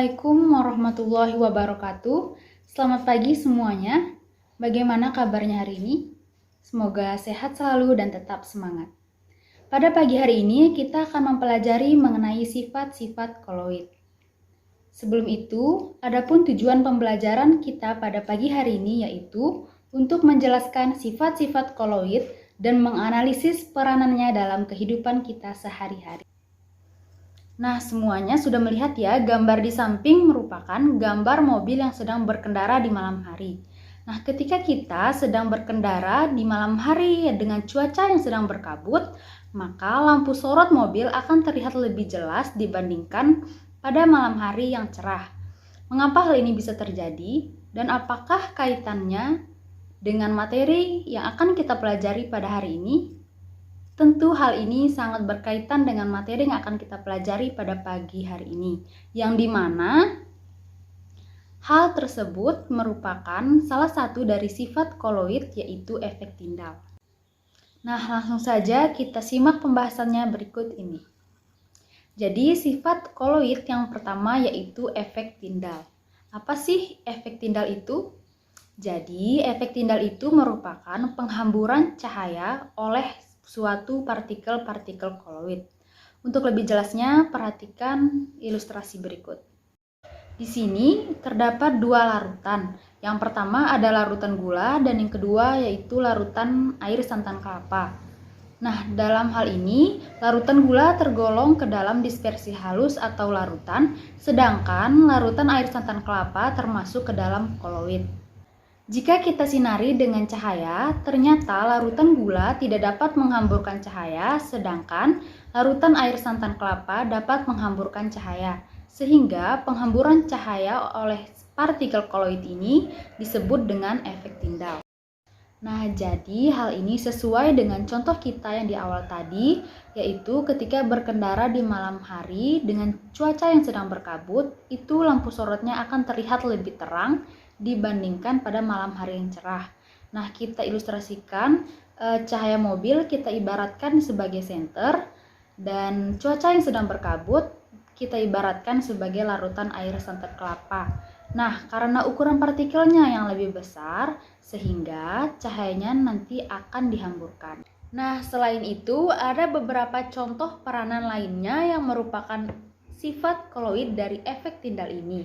Assalamualaikum warahmatullahi wabarakatuh. Selamat pagi semuanya. Bagaimana kabarnya hari ini? Semoga sehat selalu dan tetap semangat. Pada pagi hari ini kita akan mempelajari mengenai sifat-sifat koloid. Sebelum itu, adapun tujuan pembelajaran kita pada pagi hari ini yaitu untuk menjelaskan sifat-sifat koloid dan menganalisis peranannya dalam kehidupan kita sehari-hari. Nah, semuanya sudah melihat ya, gambar di samping merupakan gambar mobil yang sedang berkendara di malam hari. Nah, ketika kita sedang berkendara di malam hari dengan cuaca yang sedang berkabut, maka lampu sorot mobil akan terlihat lebih jelas dibandingkan pada malam hari yang cerah. Mengapa hal ini bisa terjadi dan apakah kaitannya dengan materi yang akan kita pelajari pada hari ini? Tentu hal ini sangat berkaitan dengan materi yang akan kita pelajari pada pagi hari ini, yang dimana hal tersebut merupakan salah satu dari sifat koloid yaitu efek tindal. Nah, langsung saja kita simak pembahasannya berikut ini. Jadi sifat koloid yang pertama yaitu efek tindal. Apa sih efek tindal itu? Jadi efek tindal itu merupakan penghamburan cahaya oleh suatu partikel-partikel koloid. Untuk lebih jelasnya, perhatikan ilustrasi berikut. Di sini terdapat dua larutan. Yang pertama ada larutan gula dan yang kedua yaitu larutan air santan kelapa. Nah, dalam hal ini, larutan gula tergolong ke dalam dispersi halus atau larutan, sedangkan larutan air santan kelapa termasuk ke dalam koloid. Jika kita sinari dengan cahaya, ternyata larutan gula tidak dapat menghamburkan cahaya, sedangkan larutan air santan kelapa dapat menghamburkan cahaya, sehingga penghamburan cahaya oleh partikel koloid ini disebut dengan efek tindal. Nah, jadi hal ini sesuai dengan contoh kita yang di awal tadi, yaitu ketika berkendara di malam hari dengan cuaca yang sedang berkabut, itu lampu sorotnya akan terlihat lebih terang dibandingkan pada malam hari yang cerah. Nah, kita ilustrasikan cahaya mobil kita ibaratkan sebagai senter dan cuaca yang sedang berkabut kita ibaratkan sebagai larutan air santan kelapa. Nah, karena ukuran partikelnya yang lebih besar sehingga cahayanya nanti akan dihamburkan. Nah, selain itu ada beberapa contoh peranan lainnya yang merupakan sifat koloid dari efek tindal ini.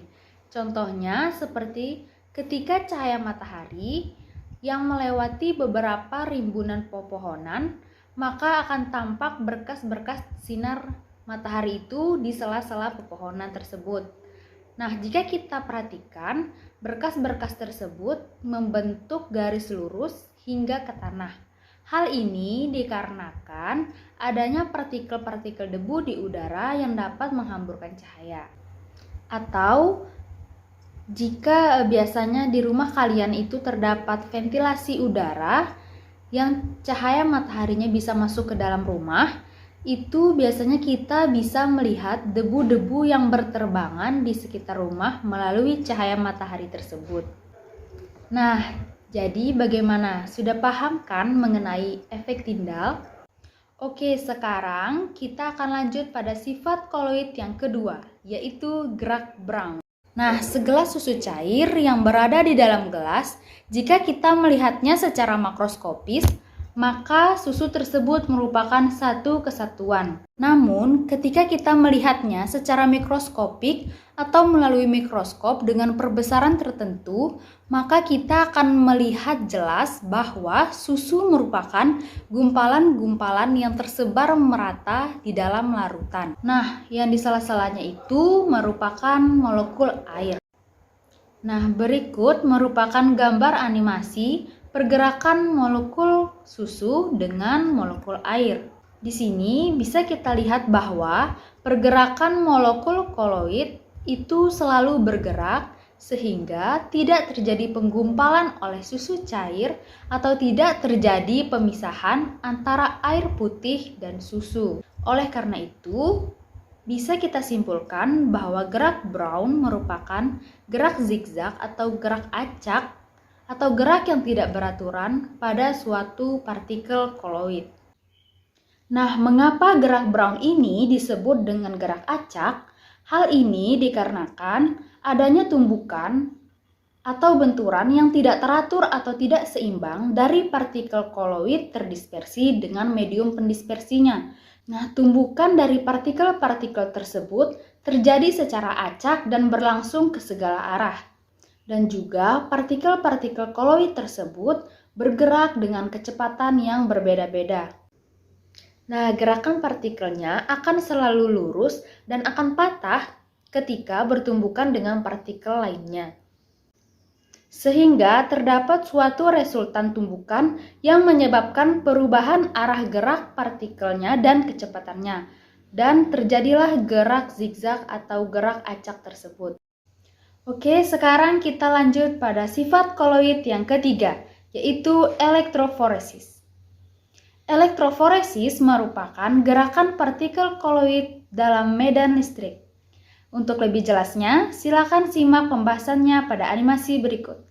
Contohnya seperti ketika cahaya matahari yang melewati beberapa rimbunan pepohonan, maka akan tampak berkas-berkas sinar matahari itu di sela-sela pepohonan tersebut. Nah, jika kita perhatikan, berkas-berkas tersebut membentuk garis lurus hingga ke tanah. Hal ini dikarenakan adanya partikel-partikel debu di udara yang dapat menghamburkan cahaya. Atau jika biasanya di rumah kalian itu terdapat ventilasi udara yang cahaya mataharinya bisa masuk ke dalam rumah, itu biasanya kita bisa melihat debu-debu yang berterbangan di sekitar rumah melalui cahaya matahari tersebut. Nah, jadi bagaimana? Sudah paham kan mengenai efek tindal? Oke, sekarang kita akan lanjut pada sifat koloid yang kedua, yaitu gerak Brown. Nah, segelas susu cair yang berada di dalam gelas, jika kita melihatnya secara makroskopis, maka susu tersebut merupakan satu kesatuan. Namun, ketika kita melihatnya secara mikroskopik atau melalui mikroskop dengan perbesaran tertentu, maka kita akan melihat jelas bahwa susu merupakan gumpalan-gumpalan yang tersebar merata di dalam larutan. Nah, yang di sela-selanya itu merupakan molekul air. Nah, berikut merupakan gambar animasi pergerakan molekul susu dengan molekul air. Di sini bisa kita lihat bahwa pergerakan molekul koloid itu selalu bergerak sehingga tidak terjadi penggumpalan oleh susu cair atau tidak terjadi pemisahan antara air putih dan susu. Oleh karena itu, bisa kita simpulkan bahwa gerak Brown merupakan gerak zigzag atau gerak acak atau gerak yang tidak beraturan pada suatu partikel koloid. Nah, mengapa gerak Brown ini disebut dengan gerak acak? Hal ini dikarenakan adanya tumbukan atau benturan yang tidak teratur atau tidak seimbang dari partikel koloid terdispersi dengan medium pendispersinya. Nah, tumbukan dari partikel-partikel tersebut terjadi secara acak dan berlangsung ke segala arah. Dan juga partikel-partikel koloid tersebut bergerak dengan kecepatan yang berbeda-beda. Nah, gerakan partikelnya akan selalu lurus dan akan patah ketika bertumbukan dengan partikel lainnya. Sehingga terdapat suatu resultan tumbukan yang menyebabkan perubahan arah gerak partikelnya dan kecepatannya. Dan terjadilah gerak zigzag atau gerak acak tersebut. Oke, sekarang kita lanjut pada sifat koloid yang ketiga, yaitu elektroforesis. Elektroforesis merupakan gerakan partikel koloid dalam medan listrik. Untuk lebih jelasnya, silakan simak pembahasannya pada animasi berikut.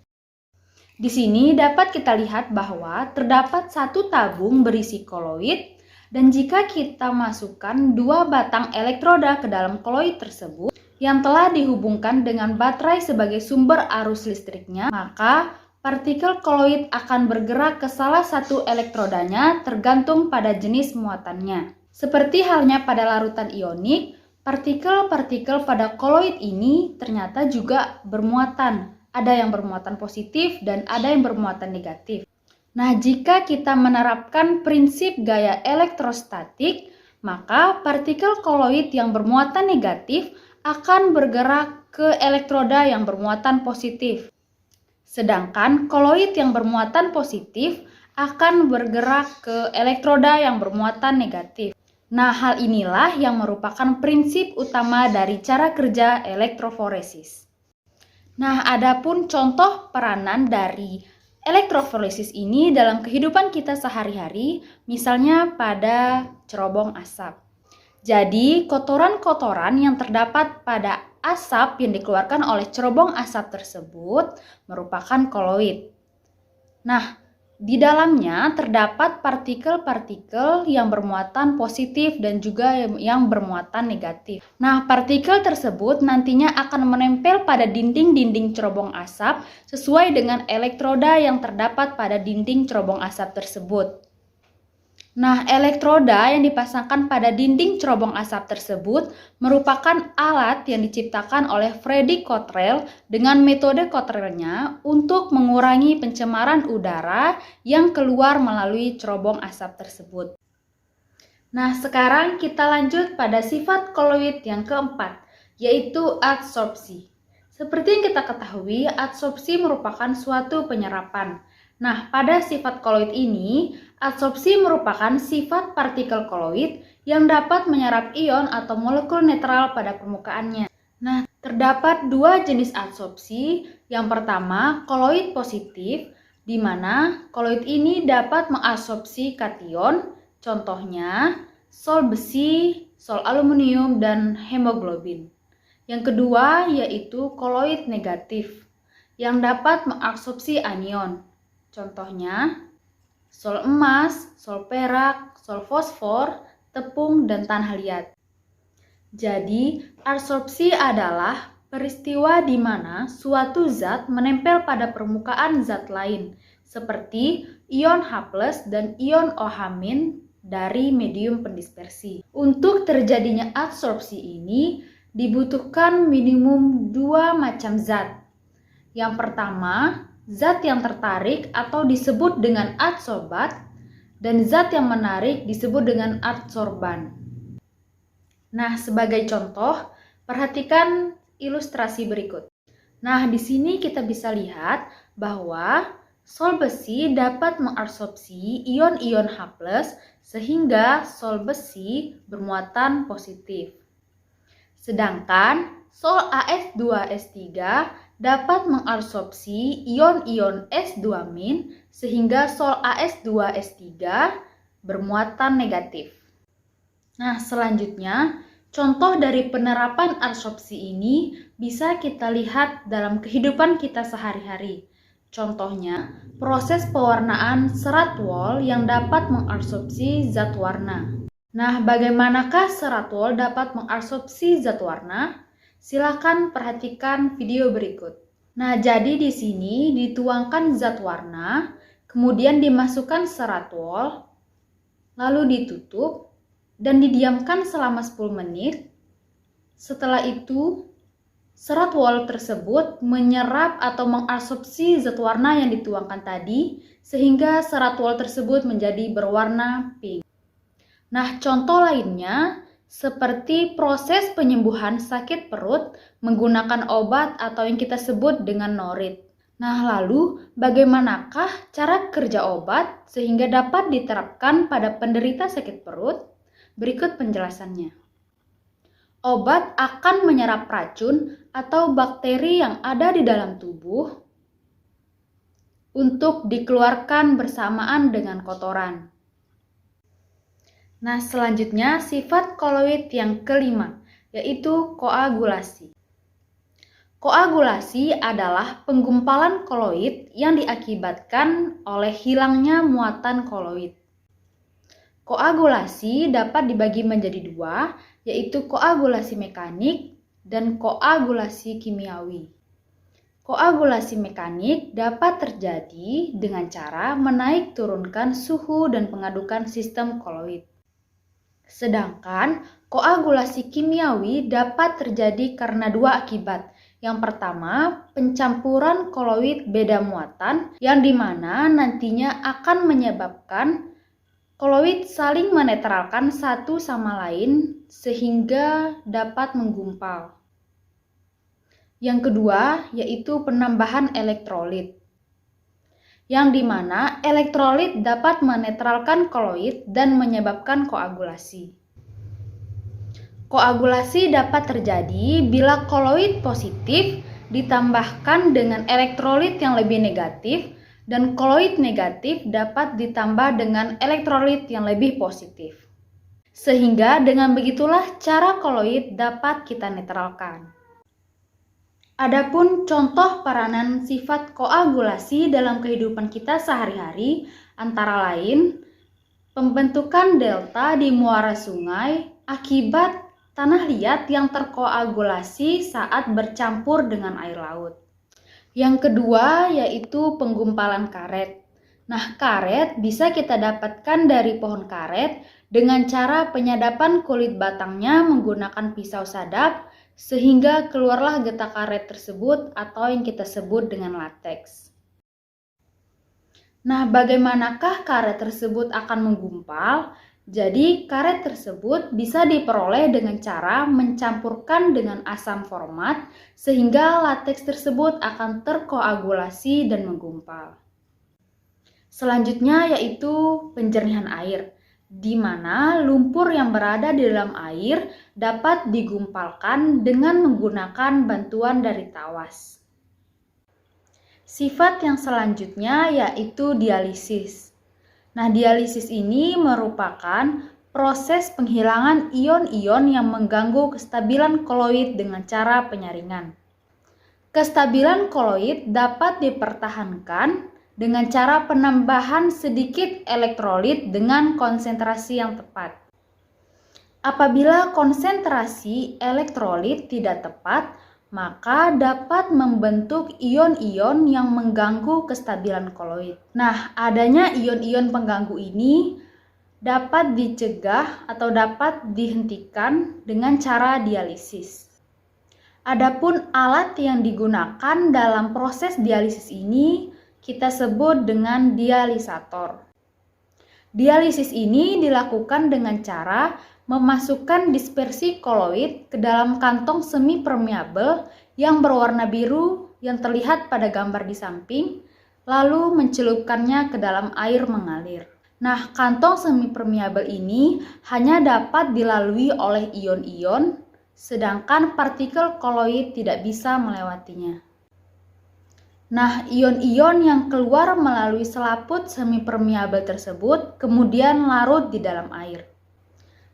Di sini dapat kita lihat bahwa terdapat satu tabung berisi koloid, dan jika kita masukkan dua batang elektroda ke dalam koloid tersebut yang telah dihubungkan dengan baterai sebagai sumber arus listriknya, maka partikel koloid akan bergerak ke salah satu elektrodanya tergantung pada jenis muatannya. Seperti halnya pada larutan ionik, partikel-partikel pada koloid ini ternyata juga bermuatan. Ada yang bermuatan positif dan ada yang bermuatan negatif. Nah, jika kita menerapkan prinsip gaya elektrostatik, maka partikel koloid yang bermuatan negatif akan bergerak ke elektroda yang bermuatan positif. Sedangkan koloid yang bermuatan positif akan bergerak ke elektroda yang bermuatan negatif. Nah, hal inilah yang merupakan prinsip utama dari cara kerja elektroforesis. Nah, adapun contoh peranan dari elektroforesis ini dalam kehidupan kita sehari-hari, misalnya pada cerobong asap. Jadi, kotoran-kotoran yang terdapat pada asap yang dikeluarkan oleh cerobong asap tersebut merupakan koloid. Nah, di dalamnya terdapat partikel-partikel yang bermuatan positif dan juga yang bermuatan negatif. Nah, partikel tersebut nantinya akan menempel pada dinding-dinding cerobong asap sesuai dengan elektroda yang terdapat pada dinding cerobong asap tersebut. Nah, elektroda yang dipasangkan pada dinding cerobong asap tersebut merupakan alat yang diciptakan oleh Freddy Cottrell dengan metode Cottrell-nya untuk mengurangi pencemaran udara yang keluar melalui cerobong asap tersebut. Nah, sekarang kita lanjut pada sifat koloid yang keempat, yaitu adsorpsi. Seperti yang kita ketahui, adsorpsi merupakan suatu penyerapan. Nah, pada sifat koloid ini, adsorpsi merupakan sifat partikel koloid yang dapat menyerap ion atau molekul netral pada permukaannya. Nah, terdapat dua jenis adsorpsi. Yang pertama, koloid positif, di mana koloid ini dapat mengabsorpsi kation, contohnya sol besi, sol aluminium, dan hemoglobin. Yang kedua yaitu koloid negatif, yang dapat mengabsorpsi anion. Contohnya, sol emas, sol perak, sol fosfor, tepung, dan tanah liat. Jadi, adsorpsi adalah peristiwa di mana suatu zat menempel pada permukaan zat lain, seperti ion H+ dan ion OH- dari medium pendispersi. Untuk terjadinya adsorpsi ini, dibutuhkan minimum dua macam zat. Yang pertama, zat yang tertarik atau disebut dengan adsorbat, dan zat yang menarik disebut dengan adsorban. Nah, sebagai contoh, perhatikan ilustrasi berikut. Nah, di sini kita bisa lihat bahwa sol besi dapat mengabsorpsi ion-ion H+ sehingga sol besi bermuatan positif. Sedangkan sol AS2S3 dapat mengabsorpsi ion-ion S2- sehingga sol AS2S3 bermuatan negatif. Nah, selanjutnya, contoh dari penerapan adsorpsi ini bisa kita lihat dalam kehidupan kita sehari-hari. Contohnya, proses pewarnaan serat wol yang dapat mengabsorpsi zat warna. Nah, bagaimanakah serat wol dapat mengabsorpsi zat warna? Silakan perhatikan video berikut. Nah, jadi di sini dituangkan zat warna, kemudian dimasukkan serat wol, lalu ditutup dan didiamkan selama 10 menit. Setelah itu, serat wol tersebut menyerap atau mengabsorpsi zat warna yang dituangkan tadi, sehingga serat wol tersebut menjadi berwarna pink. Nah, contoh lainnya seperti proses penyembuhan sakit perut menggunakan obat atau yang kita sebut dengan norit. Nah, lalu bagaimanakah cara kerja obat sehingga dapat diterapkan pada penderita sakit perut? Berikut penjelasannya. Obat akan menyerap racun atau bakteri yang ada di dalam tubuh untuk dikeluarkan bersamaan dengan kotoran. Nah, selanjutnya sifat koloid yang kelima, yaitu koagulasi. Koagulasi adalah penggumpalan koloid yang diakibatkan oleh hilangnya muatan koloid. Koagulasi dapat dibagi menjadi dua, yaitu koagulasi mekanik dan koagulasi kimiawi. Koagulasi mekanik dapat terjadi dengan cara menaik turunkan suhu dan pengadukan sistem koloid. Sedangkan koagulasi kimiawi dapat terjadi karena dua akibat. Yang pertama, pencampuran koloid beda muatan yang dimana nantinya akan menyebabkan koloid saling menetralkan satu sama lain sehingga dapat menggumpal. Yang kedua, yaitu penambahan elektrolit. Yang dimana elektrolit dapat menetralkan koloid dan menyebabkan koagulasi. Koagulasi dapat terjadi bila koloid positif ditambahkan dengan elektrolit yang lebih negatif dan koloid negatif dapat ditambah dengan elektrolit yang lebih positif. Sehingga dengan begitulah cara koloid dapat kita netralkan. Adapun contoh peranan sifat koagulasi dalam kehidupan kita sehari-hari antara lain pembentukan delta di muara sungai akibat tanah liat yang terkoagulasi saat bercampur dengan air laut. Yang kedua yaitu penggumpalan karet. Nah, karet bisa kita dapatkan dari pohon karet dengan cara penyadapan kulit batangnya menggunakan pisau sadap sehingga keluarlah getah karet tersebut atau yang kita sebut dengan lateks. Nah, bagaimanakah karet tersebut akan menggumpal? Jadi, karet tersebut bisa diperoleh dengan cara mencampurkan dengan asam format sehingga lateks tersebut akan terkoagulasi dan menggumpal. Selanjutnya yaitu penjernihan air, di mana lumpur yang berada di dalam air dapat digumpalkan dengan menggunakan bantuan dari tawas. Sifat yang selanjutnya yaitu dialisis. Nah, dialisis ini merupakan proses penghilangan ion-ion yang mengganggu kestabilan koloid dengan cara penyaringan. Kestabilan koloid dapat dipertahankan dengan cara penambahan sedikit elektrolit dengan konsentrasi yang tepat. Apabila konsentrasi elektrolit tidak tepat, maka dapat membentuk ion-ion yang mengganggu kestabilan koloid. Nah, adanya ion-ion pengganggu ini dapat dicegah atau dapat dihentikan dengan cara dialisis. Adapun alat yang digunakan dalam proses dialisis ini kita sebut dengan dialisator. Dialisis ini dilakukan dengan cara memasukkan dispersi koloid ke dalam kantong semi permeabel yang berwarna biru yang terlihat pada gambar di samping, lalu mencelupkannya ke dalam air mengalir. Nah, kantong semi permeabel ini hanya dapat dilalui oleh ion-ion, sedangkan partikel koloid tidak bisa melewatinya. Nah, ion-ion yang keluar melalui selaput semi permeabel tersebut kemudian larut di dalam air.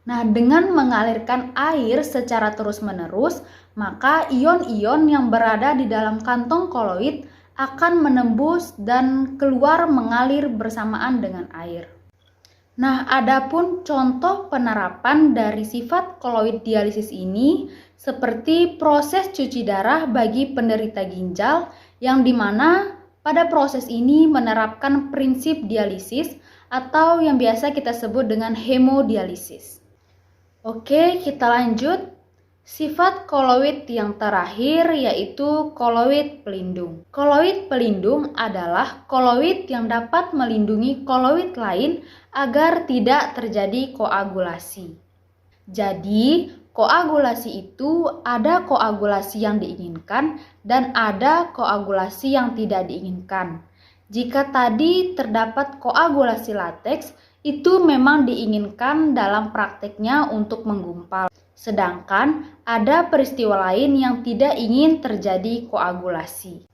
Nah, dengan mengalirkan air secara terus-menerus, maka ion-ion yang berada di dalam kantong koloid akan menembus dan keluar mengalir bersamaan dengan air. Nah, adapun contoh penerapan dari sifat koloid dialisis ini seperti proses cuci darah bagi penderita ginjal yang dimana pada proses ini menerapkan prinsip dialisis atau yang biasa kita sebut dengan hemodialisis. Oke, kita lanjut. Sifat koloid yang terakhir yaitu koloid pelindung. Koloid pelindung adalah koloid yang dapat melindungi koloid lain agar tidak terjadi koagulasi. Jadi, koagulasi itu ada koagulasi yang diinginkan dan ada koagulasi yang tidak diinginkan. Jika tadi terdapat koagulasi lateks, itu memang diinginkan dalam prakteknya untuk menggumpal. Sedangkan ada peristiwa lain yang tidak ingin terjadi koagulasi.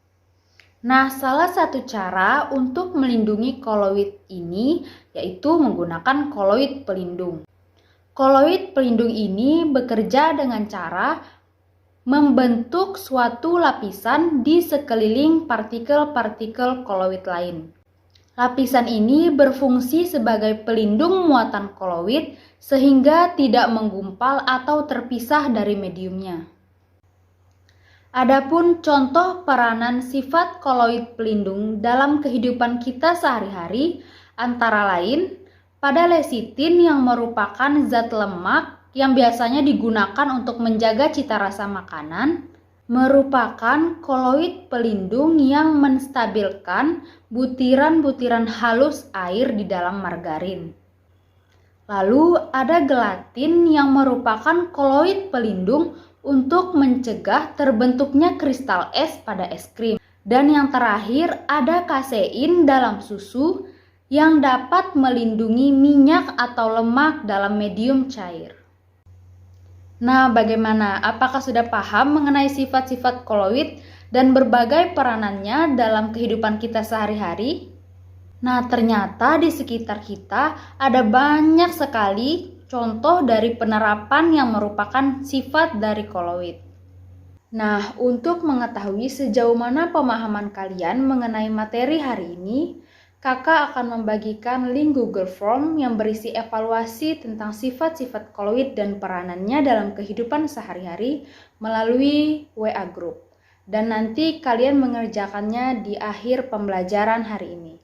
Nah, salah satu cara untuk melindungi koloid ini yaitu menggunakan koloid pelindung. Koloid pelindung ini bekerja dengan cara membentuk suatu lapisan di sekeliling partikel-partikel koloid lain. Lapisan ini berfungsi sebagai pelindung muatan koloid sehingga tidak menggumpal atau terpisah dari mediumnya. Adapun contoh peranan sifat koloid pelindung dalam kehidupan kita sehari-hari antara lain pada lecitin yang merupakan zat lemak yang biasanya digunakan untuk menjaga cita rasa makanan, merupakan koloid pelindung yang menstabilkan butiran-butiran halus air di dalam margarin. Lalu ada gelatin yang merupakan koloid pelindung untuk mencegah terbentuknya kristal es pada es krim. Dan yang terakhir ada kasein dalam susu yang dapat melindungi minyak atau lemak dalam medium cair. Nah, bagaimana? Apakah sudah paham mengenai sifat-sifat koloid dan berbagai peranannya dalam kehidupan kita sehari-hari? Nah, ternyata di sekitar kita ada banyak sekali contoh dari penerapan yang merupakan sifat dari koloid. Nah, untuk mengetahui sejauh mana pemahaman kalian mengenai materi hari ini, Kakak akan membagikan link Google Form yang berisi evaluasi tentang sifat-sifat koloid dan peranannya dalam kehidupan sehari-hari melalui WA Group. Dan nanti kalian mengerjakannya di akhir pembelajaran hari ini.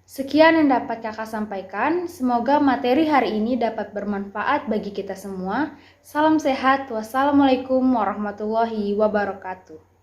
Sekian yang dapat Kakak sampaikan. Semoga materi hari ini dapat bermanfaat bagi kita semua. Salam sehat. Wassalamualaikum warahmatullahi wabarakatuh.